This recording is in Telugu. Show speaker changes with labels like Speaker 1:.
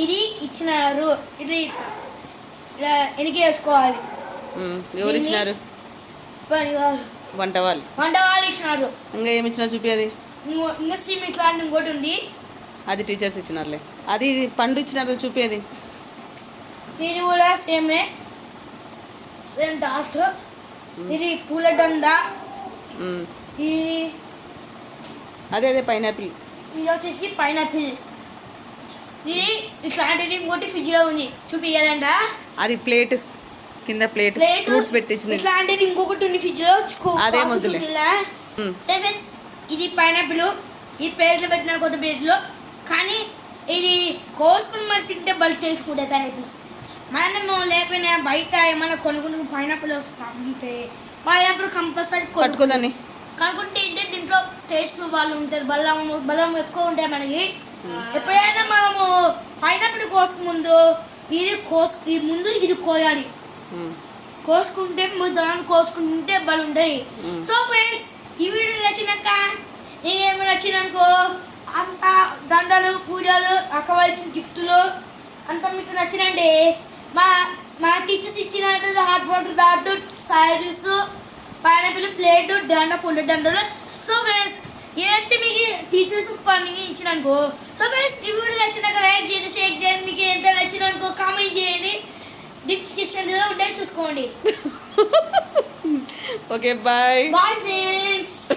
Speaker 1: ఇది ఇచ్చినారు. ఇది వెనక వేసుకోవాలి.
Speaker 2: ఎవరు ఇచ్చినారు? వంట వాళ్ళు
Speaker 1: ఇచ్చినారు.
Speaker 2: ఇంకా ఏమి ఇచ్చినారు చూపి. అది
Speaker 1: ఇంకా సిమెంట్ లాంటి ఇంకోటి ఉంది,
Speaker 2: అది టీచర్స్ ఇచ్చినారులే. అది పండు ఇచ్చినారు చూపి. అది
Speaker 1: ఇది కూడా సేమ్ డాక్టర్. ఇది పూలదండ. ఇది
Speaker 2: అదే పైనాపిల్.
Speaker 1: ఇది వచ్చేసి పైనాపిల్. ఇది ఇట్లాంటిది ఇంకోటి ఫ్రిడ్జ్ లో ఉంది, చూపియాలంట.
Speaker 2: అది ప్లేట్ కింద ప్లేట్ ఫ్రూట్స్ పెట్టించింది.
Speaker 1: ఇట్లాంటిది ఇంకొకటి ఉంది ఫ్రిడ్జ్ లో,
Speaker 2: అదే మొదలే.
Speaker 1: ఇది పైనాపిల్. ఈ ప్లేట్లో పెట్టిన కొత్త ప్లేట్లో, కానీ ఇది కోసుకుని మరి తింటే బలి చేసుకుంటే పైనాపిల్. మనము లేకపోయినా బయట ఏమైనా కొనుక్కుని పైనాపిల్ వస్తుంటే పైనాపిల్ కంపల్సరీ
Speaker 2: కొట్టుకుందని
Speaker 1: కాకుంటే దీంట్లో టేస్ట్ వాళ్ళు ఉంటారు, బలం ఎక్కువ ఉంటాయి మనకి. ఎప్పుడైనా మనము పైనాపిల్ కోసుకు ముందు ఇది కోయాలి. కోసుకుంటే దాన్ని కోసుకుంటే బలం ఉంటాయి. సో ఫ్రెండ్స్, ఈ వీడియో నచ్చినాక నీకేమి నచ్చినాకో అంత దండలు పూజలు అక్క ఇచ్చిన గిఫ్ట్లు అంతా మీకు నచ్చినండి. మా టీచర్స్ ఇచ్చినట్టు హాట్ వాటర్ దాటు సారీస్ పైనాపిల్ ప్లేట్ దండ పుల్ల దండలు. సో ఫ్రెండ్స్, ఏవైతే మీకు టీచర్స్ పని ఇచ్చినాకో, సో ఫ్రెండ్స్ ఈ వీడియో నచ్చినాక లైక్ చేయండి, షేర్ చేయండి. మీకు ఎంత నచ్చినాకో కామెంట్ చేయండి. డిస్క్రిప్షన్లో ఉండే చూసుకోండి.
Speaker 2: Okay bye
Speaker 1: bye friends.